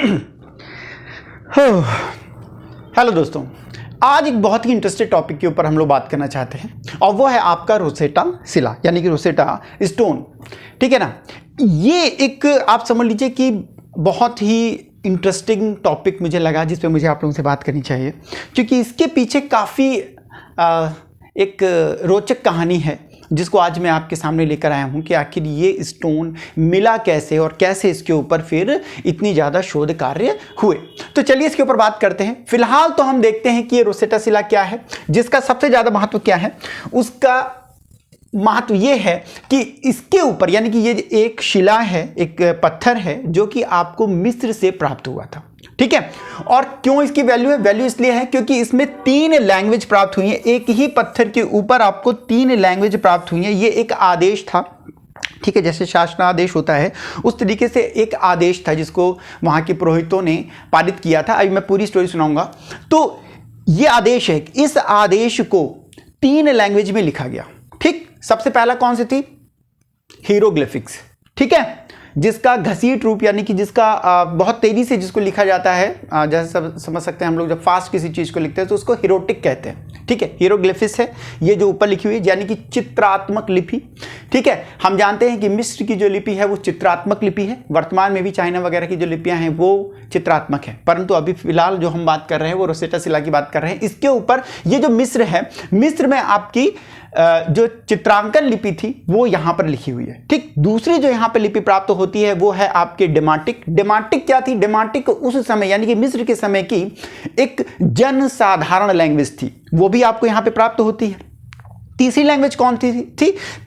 Hello दोस्तों, आज एक बहुत ही इंटरेस्टिंग टॉपिक के ऊपर हम लोग बात करना चाहते हैं और वो है आपका रोसेटा शिला यानी कि रोसेटा स्टोन। ठीक है ना। ये एक आप समझ लीजिए कि बहुत ही इंटरेस्टिंग टॉपिक मुझे लगा जिस पे मुझे आप लोगों से बात करनी चाहिए, क्योंकि इसके पीछे काफ़ी एक रोचक कहानी है जिसको आज मैं आपके सामने लेकर आया हूं कि आखिर ये स्टोन मिला कैसे और कैसे इसके ऊपर फिर इतनी ज़्यादा शोध कार्य हुए। तो चलिए इसके ऊपर बात करते हैं। फिलहाल तो हम देखते हैं कि ये रोसेटा शिला क्या है, जिसका सबसे ज़्यादा महत्व क्या है। उसका महत्व ये है कि इसके ऊपर यानी कि ये एक शिला है, एक पत्थर है जो कि आपको मिस्र से प्राप्त हुआ था। ठीक है। और क्यों इसकी वैल्यू है? वैल्यू इसलिए है क्योंकि इसमें 3 लैंग्वेज प्राप्त हुई है। एक ही पत्थर के ऊपर आपको 3 लैंग्वेज प्राप्त हुई है। ये एक आदेश था। ठीक है, जैसे शासन आदेश होता है उस तरीके से एक आदेश था जिसको वहां के पुरोहितों ने पारित किया था। अभी मैं पूरी स्टोरी सुनाऊंगा। तो ये आदेश है, इस आदेश को 3 लैंग्वेज में लिखा गया। ठीक, सबसे पहला कौन सी थी? हीरोग्लिफिक्स। ठीक है, जिसका घसीट रूप यानी कि जिसका बहुत तेजी से जिसको लिखा जाता है, जैसे सब समझ सकते हैं हम लोग जब फास्ट किसी चीज़ को लिखते हैं तो उसको हीरोटिक कहते हैं। ठीक है, हीरोग्लिफिक्स है ये जो ऊपर लिखी हुई है, यानी कि चित्रात्मक लिपि। ठीक है, हम जानते हैं कि मिस्र की जो लिपि है वो चित्रात्मक लिपि है। वर्तमान में भी चाइना वगैरह की जो लिपियां हैं वो चित्रात्मक है, परंतु अभी फिलहाल जो हम बात कर रहे हैं वो रोसेटा शिला की बात कर रहे हैं। इसके ऊपर ये जो मिस्र है, मिस्र में आपकी जो चित्रांकन लिपि थी वो यहां पर लिखी हुई है। ठीक, दूसरी जो यहां पर लिपि प्राप्त होती है वो है आपके डेमाटिक। डेमाटिक क्या थी? डेमाटिक उस समय यानी कि मिस्र के समय की एक जनसाधारण लैंग्वेज थी, वो भी आपको यहां पे प्राप्त होती है। तीसरी लैंग्वेज कौन थी?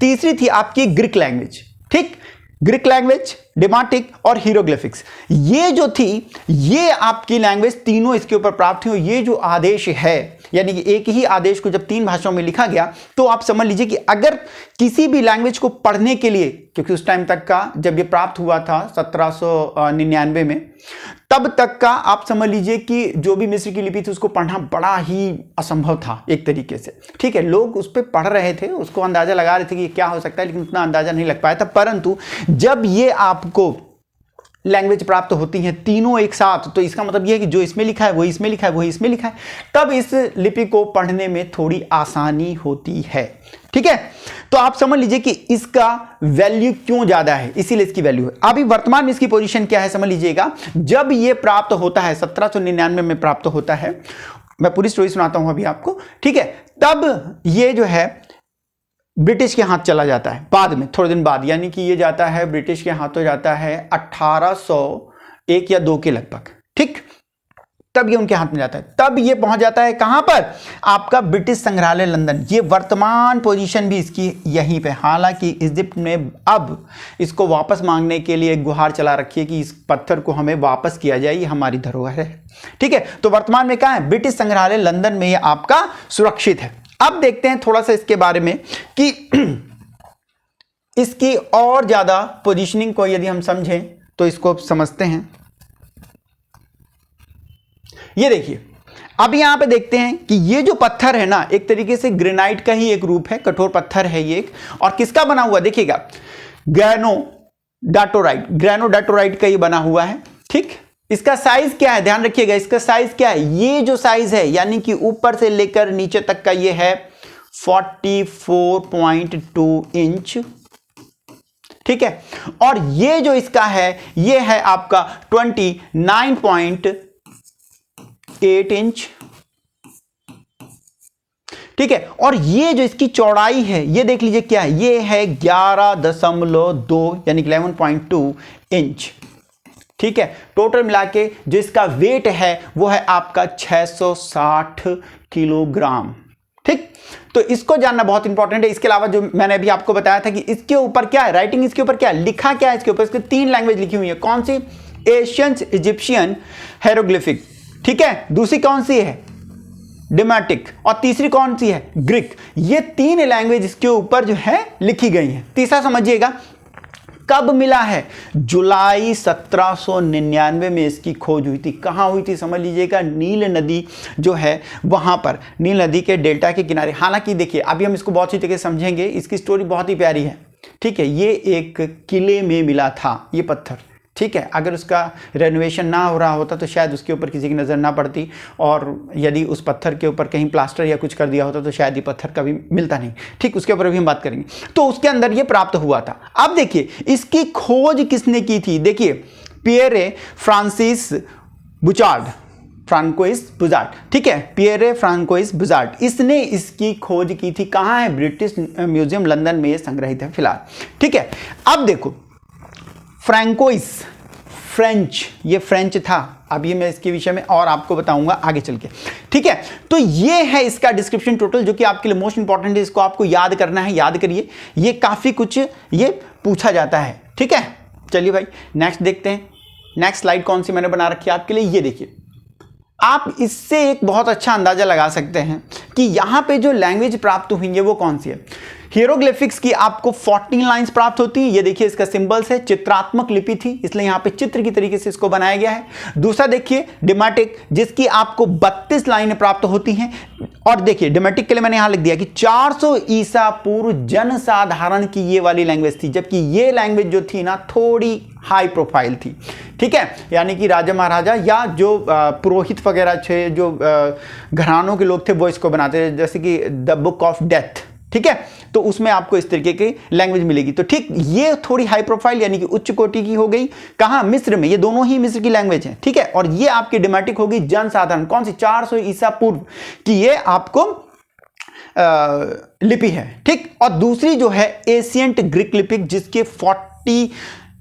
तीसरी थी आपकी ग्रीक लैंग्वेज। ठीक, ग्रीक लैंग्वेज, डेमाटिक और हीरोग्लिफिक्स, ये जो थी ये आपकी लैंग्वेज तीनों इसके ऊपर प्राप्त हुई। ये जो आदेश है यानी कि एक ही आदेश को जब 3 भाषाओं में लिखा गया तो आप समझ लीजिए कि अगर किसी भी लैंग्वेज को पढ़ने के लिए, क्योंकि उस टाइम तक का जब ये प्राप्त हुआ था 1799 में, तब तक का आप समझ लीजिए कि जो भी मिस्र की लिपि थी उसको पढ़ना बड़ा ही असंभव था एक तरीके से। ठीक है, लोग उस पर पढ़ रहे थे, उसको अंदाजा लगा रहे थे कि ये क्या हो सकता है, लेकिन उतना अंदाजा नहीं लग पाया था। परंतु जब ये आपको लैंग्वेज प्राप्त होती हैं तीनों एक साथ, तो इसका मतलब यह है कि जो इसमें लिखा है वो इसमें लिखा है, वो इसमें लिखा है, तब इस लिपि को पढ़ने में थोड़ी आसानी होती है। ठीक है, तो आप समझ लीजिए कि इसका वैल्यू क्यों ज्यादा है, इसीलिए इसकी वैल्यू है। अभी वर्तमान में इसकी पोजीशन क्या है समझ लीजिएगा। जब ये प्राप्त होता है 1799 में प्राप्त होता है, मैं पूरी स्टोरी सुनाता हूं अभी आपको। ठीक है, तब ये जो है ब्रिटिश के हाथ चला जाता है बाद में, थोड़े दिन बाद, यानी कि ये जाता है ब्रिटिश के हाथों जाता है 1801 या 2 के लगभग। ठीक, तब ये उनके हाथ में जाता है। तब ये पहुंच जाता है कहां पर? आपका ब्रिटिश संग्रहालय लंदन। ये वर्तमान पोजीशन भी इसकी यहीं पे। हालांकि इजिप्ट ने अब इसको वापस मांगने के लिए एक गुहार चला रखी है कि इस पत्थर को हमें वापस किया जाए, ये हमारी धरोहर है। ठीक है, तो वर्तमान में कहां है? ब्रिटिश संग्रहालय लंदन में ये आपका सुरक्षित है। अब देखते हैं थोड़ा सा इसके बारे में कि इसकी और ज्यादा पोजीशनिंग को यदि हम समझें तो इसको समझते हैं। ये देखिए, अब यहां पे देखते हैं कि ये जो पत्थर है ना, एक तरीके से ग्रेनाइट का ही एक रूप है, कठोर पत्थर है ये एक। और किसका बना हुआ देखिएगा? ग्रेनोडाटोराइट, ग्रेनोडाटोराइट का ये बना हुआ है। ठीक, इसका साइज क्या है? ध्यान रखिएगा, इसका साइज क्या है? ये जो साइज है यानी कि ऊपर से लेकर नीचे तक का ये है 44.2 इंच। ठीक है, और ये जो इसका है ये है आपका 29.8 इंच। ठीक है, और ये जो इसकी चौड़ाई है ये देख लीजिए क्या है? ये है 11.2 यानी 11.2 इंच। ठीक है, टोटल मिला के जो इसका वेट है वो है आपका 660 किलोग्राम। ठीक, तो इसको जानना बहुत इंपॉर्टेंट है। इसके अलावा जो मैंने अभी आपको बताया था कि इसके ऊपर क्या है, राइटिंग इसके ऊपर क्या है, लिखा क्या है इसके ऊपर? इसके 3 लैंग्वेज लिखी हुई है। कौन सी? Asian Egyptian हेरोग्लिफिक। ठीक है, दूसरी कौन सी है? डेमाटिक। और तीसरी कौन सी है? ग्रीक। ये 3 लैंग्वेज इसके ऊपर जो है लिखी गई हैं। तीसरा समझिएगा, कब मिला है? जुलाई 1799 में इसकी खोज हुई थी। कहां हुई थी समझ लीजिएगा? नील नदी जो है वहां पर, नील नदी के डेल्टा के किनारे। हालांकि देखिए अभी हम इसको बहुत सी जगह समझेंगे, इसकी स्टोरी बहुत ही प्यारी है। ठीक है, ये एक किले में मिला था ये पत्थर। ठीक है, अगर उसका रेनोवेशन ना हो रहा होता तो शायद उसके ऊपर किसी की नज़र ना पड़ती, और यदि उस पत्थर के ऊपर कहीं प्लास्टर या कुछ कर दिया होता तो शायद ये पत्थर कभी मिलता नहीं। ठीक, उसके ऊपर भी हम बात करेंगे। तो उसके अंदर ये प्राप्त हुआ था। अब देखिए इसकी खोज किसने की थी, देखिए पियरे फ्रांसिस बुचार्ड, फ्रांकोइस बुचार्ड, ठीक है, पियरे फ्रांकोइस बुचार्ड, इसने इसकी खोज की थी। कहाँ है, ब्रिटिश म्यूजियम लंदन में ये संग्रहित है फिलहाल। ठीक है, अब देखो फ्रैंकोइस, फ्रेंच, ये फ्रेंच था। अब ये मैं इसके विषय में और आपको बताऊंगा आगे चल के। ठीक है, तो ये है इसका डिस्क्रिप्शन टोटल, जो कि आपके लिए मोस्ट इंपॉर्टेंट है, इसको आपको याद करना है, याद करिए, ये काफी कुछ ये पूछा जाता है। ठीक है, चलिए भाई नेक्स्ट देखते हैं। नेक्स्ट स्लाइड कौन सी मैंने बना रखी है आपके लिए, ये देखिए। आप इससे एक बहुत अच्छा अंदाजा लगा सकते हैं कि यहां पे जो लैंग्वेज प्राप्त हुई है वो कौन सी है। हियरोग्लिफिक्स की आपको 14 लाइंस प्राप्त होती है। ये देखिए इसका सिंबल्स है, चित्रात्मक लिपि थी इसलिए यहां पे चित्र की तरीके से इसको बनाया गया है। दूसरा देखिए डिमेटिक, जिसकी आपको 32 लाइनें प्राप्त होती हैं। और देखिए डिमेटिक के लिए मैंने यहां लिख दिया कि 400 ईसा पूर्व जनसाधारण की ये वाली लैंग्वेज थी, जबकि ये लैंग्वेज जो थी ना थोड़ी हाई प्रोफाइल थी। ठीक है, यानी कि राजा महाराजा या जो पुरोहित वगैरह थे, जो घरानों के लोग थे, वो इसको बनाते थे, जैसे कि द बुक ऑफ डेथ। ठीक है, तो उसमें आपको इस तरीके की लैंग्वेज मिलेगी। तो ठीक, ये थोड़ी हाई प्रोफाइल यानी कि उच्च कोटि की हो गई। कहां, मिस्र में, ये दोनों ही मिस्र की लैंग्वेज है। ठीक है, और ये आपकी डिमेटिक होगी जनसाधारण, कौन सी, 400 ईसा पूर्व की ये आपको लिपि है। ठीक, और दूसरी जो है एशियंट ग्रीक लिपिक, जिसके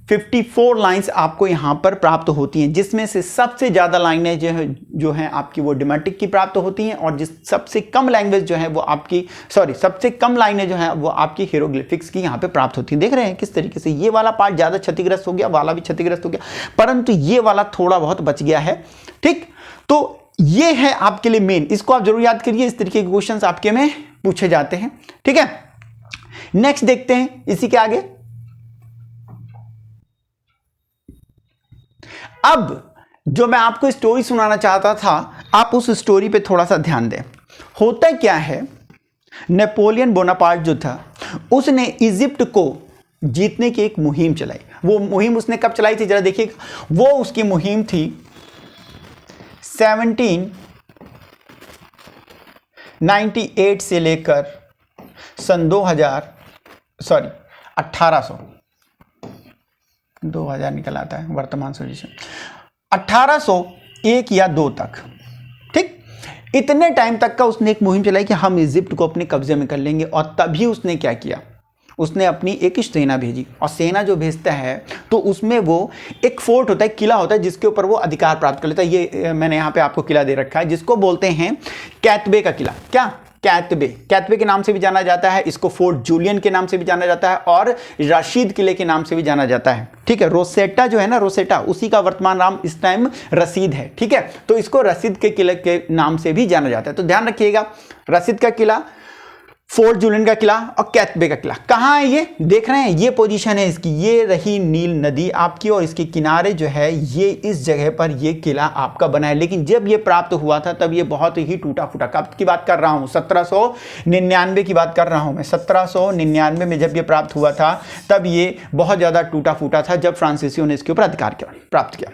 54 लाइंस आपको यहां पर प्राप्त होती हैं, जिसमें से सबसे ज्यादा लाइनें जो हैं आपकी वो डिमेटिक की प्राप्त होती हैं, और जिस सबसे कम लैंग्वेज जो है वो आपकी सबसे कम लाइनें जो हैं वो आपकी हियरोग्लिफिक्स की यहां पे प्राप्त होती हैं। देख रहे हैं किस तरीके से ये वाला पार्ट ज्यादा क्षतिग्रस्त हो गया, वाला भी क्षतिग्रस्त हो गया, परंतु ये वाला थोड़ा बहुत बच गया है। ठीक, तो ये है आपके लिए मेन, इसको आप जरूर याद करिए, इस तरीके के क्वेश्चन आपके में पूछे जाते हैं। ठीक है, नेक्स्ट देखते हैं इसी के आगे। अब जो मैं आपको स्टोरी सुनाना चाहता था, आप उस स्टोरी पे थोड़ा सा ध्यान दें। होता क्या है, नेपोलियन बोनापार्ट जो था उसने इजिप्ट को जीतने की एक मुहिम चलाई। वो मुहिम उसने कब चलाई थी जरा देखिएगा, वो उसकी मुहिम थी 1798 से लेकर सन 2000 निकल आता है वर्तमान सोल्यूशन, 1801 या 2 तक। ठीक, इतने टाइम तक का उसने एक मुहिम चलाई कि हम इजिप्ट को अपने कब्जे में कर लेंगे। और तभी उसने क्या किया, उसने अपनी एक सेना भेजी, और सेना जो भेजता है तो उसमें वो एक फोर्ट होता है, किला होता है, जिसके ऊपर वो अधिकार प्राप्त कर लेता है। ये मैंने यहाँ पे आपको किला दे रखा है, जिसको बोलते हैं कैतबे का किला। क्या, कैतबे, कैतबे के नाम से भी जाना जाता है, इसको फोर्ट जूलियन के नाम से भी जाना जाता है, और रशीद किले के नाम से भी जाना जाता है। ठीक है, रोसेटा जो है ना, रोसेटा, उसी का वर्तमान नाम इस टाइम रसीद है। ठीक है, तो इसको रसीद के किले के नाम से भी जाना जाता है। तो ध्यान रखिएगा, रसीद का किला, फोर्ट जूलियन का किला और कैतबे का किला। कहाँ है ये, देख रहे हैं, ये पोजीशन है इसकी, ये रही नील नदी आपकी, और इसके किनारे जो है ये इस जगह पर ये किला आपका बना है। लेकिन जब ये प्राप्त हुआ था तब ये बहुत ही टूटा फूटा, कब की बात कर रहा हूँ, 1799 की बात कर रहा हूँ मैं। 1799 में जब ये प्राप्त हुआ था तब ये बहुत ज़्यादा टूटा फूटा था, जब फ्रांसीसियों ने इसके ऊपर अधिकार प्राप्त किया।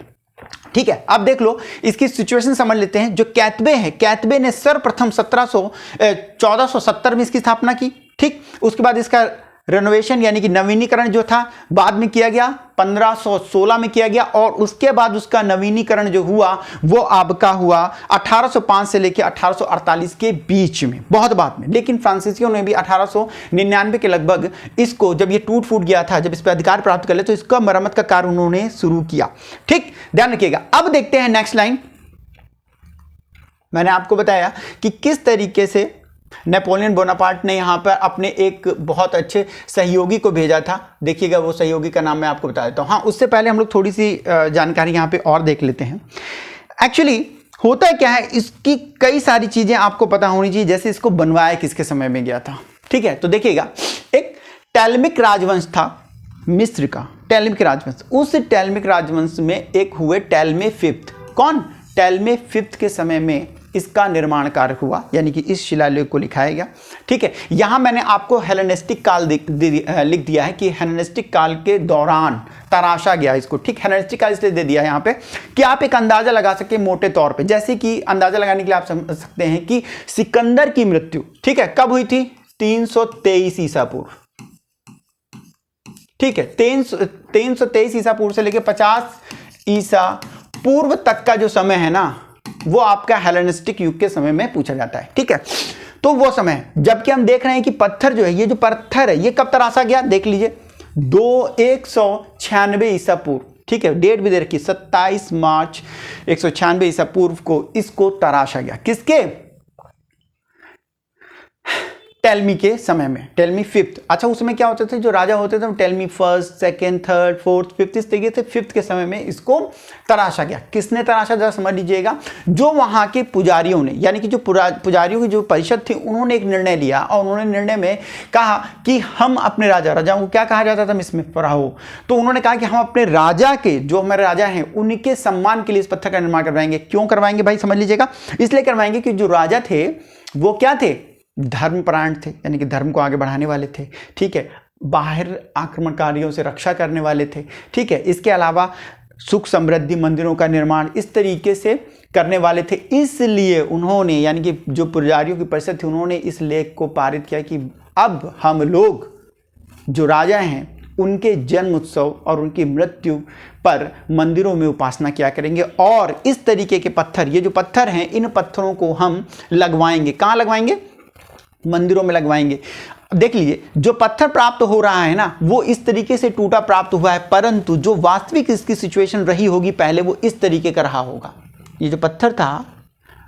ठीक है, अब देख लो इसकी सिचुएशन समझ लेते हैं। जो कैतबे है, कैतबे ने सर्वप्रथम 1470 में इसकी स्थापना की। ठीक, उसके बाद इसका रेनोवेशन यानी कि नवीनीकरण जो था बाद में किया गया, 1516 में किया गया, और उसके बाद उसका नवीनीकरण जो हुआ वो आपका हुआ 1805 से लेकर 1848 के बीच में, बहुत बाद में। लेकिन फ्रांसीसियों ने भी 1899 के लगभग इसको, जब ये टूट फूट गया था, जब इस पर अधिकार प्राप्त कर ले, तो इसका मरम्मत का कार्य उन्होंने शुरू किया। ठीक, ध्यान रखिएगा। अब देखते हैं नेक्स्ट लाइन। मैंने आपको बताया कि किस तरीके से नेपोलियन बोनापार्ट ने यहां पर अपने एक बहुत अच्छे सहयोगी को भेजा था। देखिएगा वो सहयोगी का नाम मैं आपको बता देता हूं। हाँ, उससे पहले हम लोग थोड़ी सी जानकारी यहां पे और देख लेते हैं। एक्चुअली होता क्या है, इसकी कई सारी चीजें आपको पता होनी चाहिए, जैसे इसको बनवाया किसके समय में गया था। ठीक है, तो देखिएगा, एक टैलमिक राजवंश था मिस्र का, टैलमिक राजवंश। उस टैलमिक राजवंश में एक हुए टैलमे फिफ्थ। कौन, टैलमे फिफ्थ के समय में इसका निर्माण कार्य हुआ, यानी कि इस शिलालेख को लिखाया गया। ठीक है, यहां मैंने आपको हेलेनिस्टिक काल लिख दिया है कि हेलेनिस्टिक काल के दौरान तराशा गया इसको। ठीक, हेलेनिस्टिक काल इसलिए दे दिया यहां पे कि आप एक अंदाजा लगा सके मोटे तौर पे। जैसे कि अंदाजा लगाने के लिए आप समझ सकते हैं कि सिकंदर की मृत्यु, ठीक है, कब हुई थी? 323 ईसा पूर्व। ठीक है, 323 ईसा पूर्व से लेकर 50 ईसा पूर्व तक का जो समय है ना, वो आपका हेलेनिस्टिक युग के समय में पूछा जाता है। ठीक है, तो वो समय, जबकि हम देख रहे हैं कि पत्थर जो है, ये जो पत्थर है, ये कब तराशा गया देख लीजिए, 196 ईसा पूर्व। ठीक है, डेट भी दे रखी, 27 मार्च 196 ईसा पूर्व को इसको तराशा गया। किसके? टेलमी के समय में, टेलमी फिफ्थ। अच्छा, उसमें क्या होते थे, जो राजा होते थे tell me first, second, third, fourth, fifth, इस तरीके से फिफ्थ के समय में इसको तराशा गया। किसने तराशा, जरा समझ लीजिएगा, जो वहां के पुजारियों ने, यानी कि जो पुजारियों की जो परिषद थी, उन्होंने एक निर्णय लिया और उन्होंने निर्णय में कहा कि हम अपने राजाओं को क्या कहा जाता था इसमें फराहो, तो उन्होंने कहा कि हम अपने राजा के, जो हमारे राजा हैं, उनके सम्मान के लिए इस पत्थर का निर्माण करवाएंगे। क्यों करवाएंगे भाई, समझ लीजिएगा, इसलिए करवाएंगे कि जो राजा थे वो क्या थे? धर्मपरायण थे, यानी कि धर्म को आगे बढ़ाने वाले थे। ठीक है, बाहर आक्रमणकारियों से रक्षा करने वाले थे। ठीक है, इसके अलावा सुख समृद्धि, मंदिरों का निर्माण इस तरीके से करने वाले थे। इसलिए उन्होंने, यानी कि जो पुजारियों की परिषद थी, उन्होंने इस लेख को पारित किया कि अब हम लोग जो राजा हैं उनके जन्म उत्सव और उनकी मृत्यु पर मंदिरों में उपासना किया करेंगे, और इस तरीके के पत्थर, ये जो पत्थर हैं, इन पत्थरों को हम लगवाएंगे। कहाँ लगवाएंगे? मंदिरों में लगवाएंगे। देख लीजिए, जो पत्थर प्राप्त हो रहा है ना, वो इस तरीके से टूटा प्राप्त हुआ है, परंतु जो वास्तविक इसकी सिचुएशन रही होगी पहले, वो इस तरीके का रहा होगा। ये जो पत्थर था,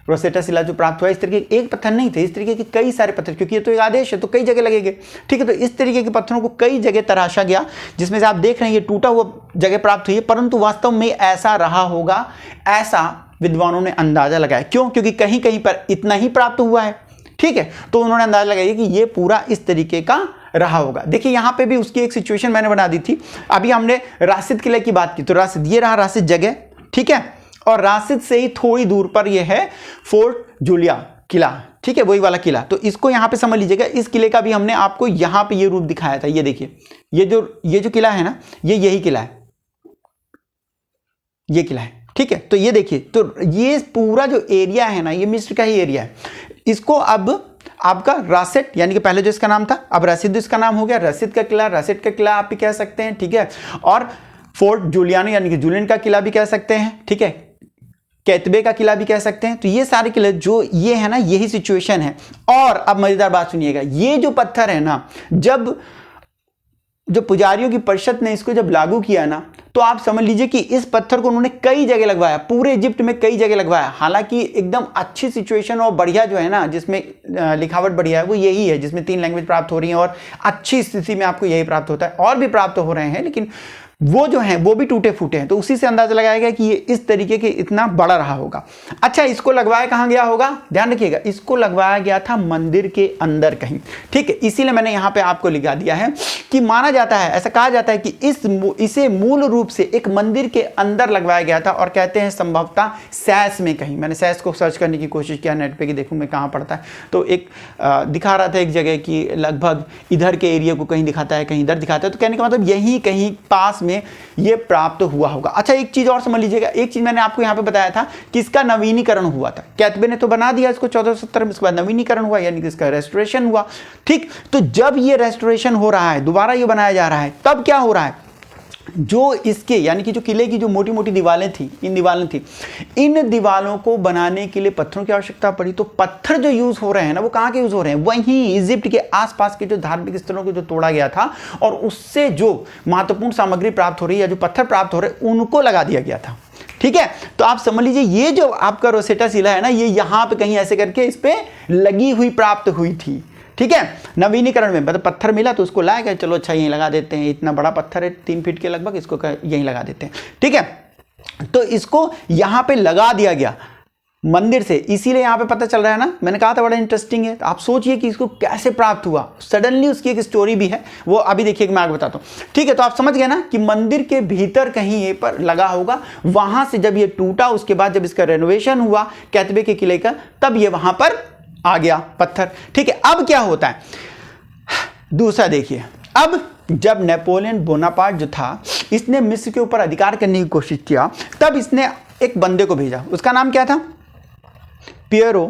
रोसेटा शिला जो प्राप्त हुआ, इस तरीके के एक पत्थर नहीं थे, इस तरीके के कई सारे पत्थर, क्योंकि ये तो एक आदेश है तो कई जगह लगेंगे। ठीक है, तो इस तरीके के पत्थरों को कई जगह तराशा गया, जिसमें से आप देख रहे हैं ये टूटा हुआ जगह प्राप्त हुई है, परंतु वास्तव में ऐसा रहा होगा, ऐसा विद्वानों ने अंदाजा लगाया। क्यों? क्योंकि कहीं कहीं पर इतना ही प्राप्त हुआ है। ठीक है, तो उन्होंने अंदाजा लगाया कि ये पूरा इस तरीके का रहा होगा। देखिए, यहां पे भी उसकी एक सिचुएशन मैंने बना दी थी। अभी हमने राशिद किले की बात की, तो राशिद, ये रहा राशिद जगह। ठीक है, और राशिद से ही थोड़ी दूर पर यह है फोर्ट जूलिया किला। ठीक है, वही वाला किला। तो इसको यहां पे समझ लीजिएगा, इस किले का भी हमने आपको यहां पे ये रूप दिखाया था। ये देखिए, ये जो किला है ना, ये यही किला है, ये किला है। ठीक है, तो ये देखिए, तो ये पूरा जो एरिया है ना, ये मिस्र का ही एरिया है। इसको अब आपका राशिद, यानी कि पहले जो इसका नाम था, अब रसीद इसका नाम हो गया, रसीद का किला, रसीद का किला आप भी कह सकते हैं। ठीक है, और फोर्ट जूलियानो, यानी कि जूलियन का किला भी कह सकते हैं। ठीक है, कैतबे का किला भी कह सकते हैं। तो ये सारे किले जो ये है ना, यही सिचुएशन है। और अब मजेदार बात सुनिएगा, ये जो पत्थर है ना, जब जो पुजारियों की परिषद ने इसको जब लागू किया ना, तो आप समझ लीजिए कि इस पत्थर को उन्होंने कई जगह लगवाया, पूरे इजिप्ट में कई जगह लगवाया। हालांकि एकदम अच्छी सिचुएशन और बढ़िया जो है ना, जिसमें लिखावट बढ़िया है, वो यही है जिसमें 3 लैंग्वेज प्राप्त हो रही हैं, और अच्छी स्थिति में आपको यही प्राप्त होता है। और भी प्राप्त हो रहे हैं, लेकिन वो जो हैं वो भी टूटे फूटे हैं। तो उसी से अंदाजा लगाया गया कि ये इस तरीके के इतना बड़ा रहा होगा। अच्छा, इसको लगवाया कहाँ गया होगा, ध्यान रखिएगा, इसको लगवाया गया था मंदिर के अंदर कहीं। ठीक है, इसीलिए मैंने यहाँ पे आपको लिखा दिया है कि माना जाता है, ऐसा कहा जाता है कि इसे मूल रूप से एक मंदिर के अंदर लगवाया गया था, और कहते हैं संभवतः सैस में कहीं। मैंने सैस को सर्च करने की कोशिश किया नेट पे कि देखूँ मैं कहाँ पड़ता है, तो एक दिखा रहा था एक जगह की लगभग इधर के एरिया को कहीं दिखाता है, कहीं इधर दिखाता है। तो कहने का मतलब यही कहीं पास में ये प्राप्त हुआ होगा। अच्छा, एक चीज और समझ लीजिएगा, एक चीज मैंने आपको यहां पे बताया था कि इसका नवीनीकरण हुआ था। कैतबे ने तो बना दिया इसको 1470 में, इसके बाद नवीनीकरण हुआ, यानी कि इसका रेस्टोरेशन हुआ। ठीक, तो जब ये रेस्टोरेशन हो रहा है, दोबारा ये बनाया जा रहा है, तब क्या हो रहा है, जो इसके यानी कि जो किले की जो मोटी मोटी दीवारें थी, इन दीवारों को बनाने के लिए पत्थरों की आवश्यकता पड़ी। तो पत्थर जो यूज हो रहे हैं ना, वो कहां के यूज हो रहे हैं, वहीं इजिप्ट के आसपास के जो धार्मिक स्थलों को जो तोड़ा गया था, और उससे जो महत्वपूर्ण सामग्री प्राप्त हो रही है, जो पत्थर प्राप्त हो रहे हैं, उनको लगा दिया गया था। ठीक है, तो आप समझ लीजिए, ये जो आपका रोसेटा शिला है ना, ये यहां पे कहीं ऐसे करके इस पे लगी हुई प्राप्त हुई थी। ठीक है, नवीनीकरण में मतलब पत्थर मिला तो उसको लाया, चलो अच्छा यहीं लगा देते हैं, इतना बड़ा पत्थर है 3 फीट के लगभग, इसको यहीं लगा देते हैं। ठीक है, तो इसको यहां पे लगा दिया गया। मंदिर से, इसीलिए यहाँ पे पता चल रहा है ना, मैंने कहा था बड़ा इंटरेस्टिंग है। आप सोचिए कि इसको कैसे प्राप्त हुआ, सडनली उसकी एक स्टोरी भी है, वो अभी देखिए मैं आगे बताता हूँ। ठीक है, तो आप समझ गए ना कि मंदिर के भीतर कहीं ये पर लगा होगा, वहां से जब ये टूटा, उसके बाद जब इसका रेनोवेशन हुआ कैतबे के किले का, तब ये वहां पर आ गया पत्थर। ठीक है, अब क्या होता है दूसरा देखिए, अब जब नेपोलियन बोनापार्ट जो था, इसने मिस्र के ऊपर अधिकार करने की कोशिश किया, तब इसने एक बंदे को भेजा, उसका नाम क्या था, पियरो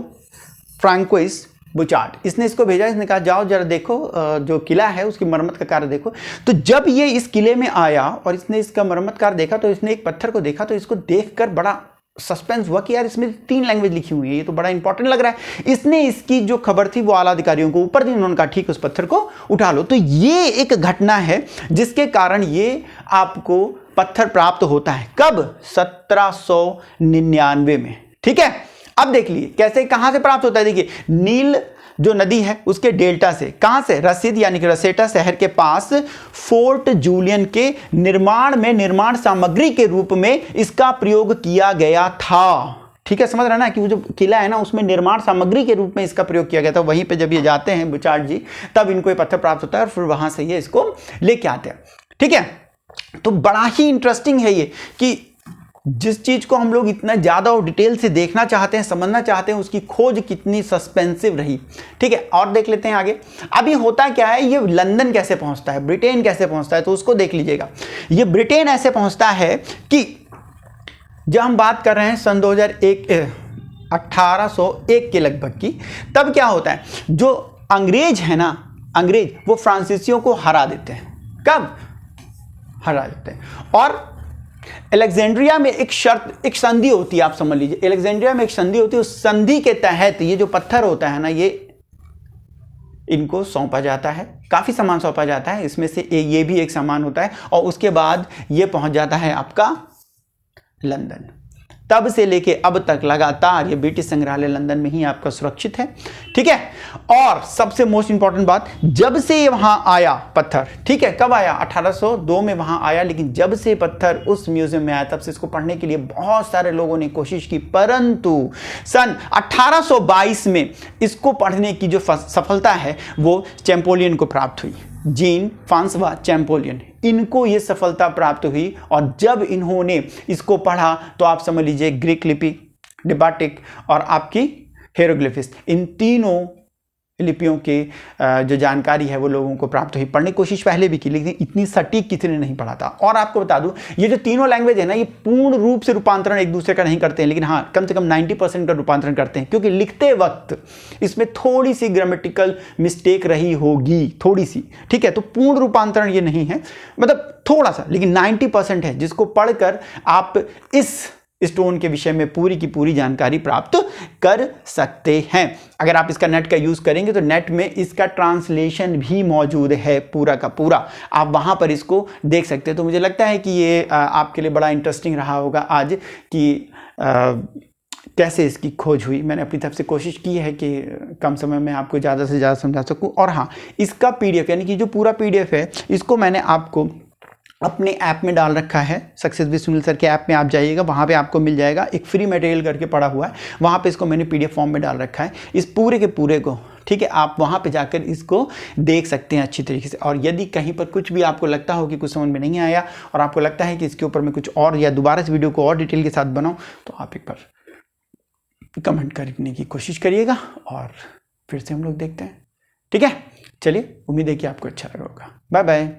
फ्रांकोइस बुचार्ड। इसने इसको भेजा, इसने कहा जाओ जरा देखो जो किला है उसकी मरम्मत का कार्य देखो। तो जब ये इस किले में आया और इसने इसका मरम्मत कार्य देखा, तो इसने एक पत्थर को देखा, तो इसको देखकर बड़ा सस्पेंस हुआ कि यार इसमें 3 लैंग्वेज लिखी हुई है, ये तो बड़ा इंपॉर्टेंट लग रहा है। इसने इसकी जो खबर थी वो आला अधिकारियों को ऊपर दी, उन्होंने कहा ठीक उस पत्थर को उठा लो। तो ये एक घटना है जिसके कारण ये आपको पत्थर प्राप्त होता है, कब, 1799 में। ठीक है, अब देख लीजिए कैसे, कहां से प्राप्त होता है। देखिए नील जो नदी है उसके डेल्टा से, कहां से, रसीद यानी कि रसेटा शहर के पास फोर्ट जूलियन के निर्माण में निर्माण सामग्री के रूप में इसका प्रयोग किया गया था। ठीक है, समझ रहे ना कि वो जो किला है ना उसमें निर्माण सामग्री के रूप में इसका प्रयोग किया गया था। वहीं पे जब ये जाते हैं बुचार्ड जी, तब इनको ये पत्थर प्राप्त होता है और फिर वहां से ये इसको लेके आते हैं। ठीक है, तो बड़ा ही इंटरेस्टिंग है ये कि जिस चीज को हम लोग इतना ज्यादा और डिटेल से देखना चाहते हैं, समझना चाहते हैं, उसकी खोज कितनी सस्पेंसिव रही। ठीक है, और देख लेते हैं आगे। अभी होता क्या है, ये लंदन कैसे पहुंचता है, ब्रिटेन कैसे पहुंचता है, तो उसको देख लीजिएगा। ये ब्रिटेन ऐसे पहुंचता है कि जब हम बात कर रहे हैं सन 1801 के लगभग की, तब क्या होता है, जो अंग्रेज है ना, अंग्रेज वो फ्रांसीसियों को हरा देते हैं। कब हरा देते हैं, और अलेक्जेंड्रिया में एक शर्त, एक संधि होती है, आप समझ लीजिए अलेक्जेंड्रिया में एक संधि होती है। उस संधि के तहत ये जो पत्थर होता है ना, ये इनको सौंपा जाता है, काफी सामान सौंपा जाता है, इसमें से ये भी एक सामान होता है, और उसके बाद ये पहुंच जाता है आपका लंदन। तब से लेके अब तक लगातार ये ब्रिटिश संग्रहालय लंदन में ही आपका सुरक्षित है। ठीक है, और सबसे मोस्ट इंपॉर्टेंट बात, जब से ये वहां आया पत्थर, ठीक है, कब आया, 1802 में वहां आया, लेकिन जब से पत्थर उस म्यूजियम में आया तब से इसको पढ़ने के लिए बहुत सारे लोगों ने कोशिश की, परंतु सन 1822 में इसको पढ़ने की जो सफलता है वो चैंपोलियन को प्राप्त हुई। जीन फ्रांसवा चैंपोलियन, इनको ये सफलता प्राप्त हुई, और जब इन्होंने इसको पढ़ा तो आप समझ लीजिए ग्रीक लिपि, डिबाटिक और आपकी हेरोग्लिफिस, इन तीनों लिपियों के जो जानकारी है वो लोगों को प्राप्त हुई। पढ़ने की कोशिश पहले भी की, लेकिन इतनी सटीक किसी ने नहीं पढ़ा था। और आपको बता दूं, ये जो तीनों लैंग्वेज है ना, ये पूर्ण रूप से रूपांतरण एक दूसरे का नहीं करते हैं, लेकिन हाँ कम से कम 90% का रूपांतरण करते हैं, क्योंकि लिखते वक्त इसमें थोड़ी सी ग्रामेटिकल मिस्टेक रही होगी, थोड़ी सी। ठीक है, तो पूर्ण रूपांतरण ये नहीं है, मतलब थोड़ा सा, लेकिन 90% है, जिसको पढ़कर आप इस स्टोन के विषय में पूरी की पूरी जानकारी प्राप्त कर सकते हैं। अगर आप इसका नेट का यूज करेंगे तो नेट में इसका ट्रांसलेशन भी मौजूद है पूरा का पूरा, आप वहां पर इसको देख सकते हैं। तो मुझे लगता है कि ये आपके लिए बड़ा इंटरेस्टिंग रहा होगा आज कि कैसे इसकी खोज हुई। मैंने अपनी तरफ से कोशिश की है कि कम समय में आपको ज़्यादा से ज़्यादा समझा सकूं। और हाँ, इसका PDF यानी कि जो पूरा PDF है, इसको मैंने आपको अपने ऐप में डाल रखा है। सक्सेस विद सुनील सर के ऐप में आप जाइएगा, वहाँ पे आपको मिल जाएगा, एक फ्री मटेरियल करके पड़ा हुआ है, वहाँ पे इसको मैंने PDF फॉर्म में डाल रखा है, इस पूरे के पूरे को। ठीक है, आप वहाँ पे जाकर इसको देख सकते हैं अच्छी तरीके से। और यदि कहीं पर कुछ भी आपको लगता हो कि कुछ समझ में नहीं आया और आपको लगता है कि इसके ऊपर मैं कुछ और या दोबारा इस वीडियो को और डिटेल के साथ बनाऊँ, तो आप एक बार कमेंट करने की कोशिश करिएगा और फिर से हम लोग देखते हैं। ठीक है, चलिए, उम्मीद है कि आपको अच्छा लगा होगा। Bye bye.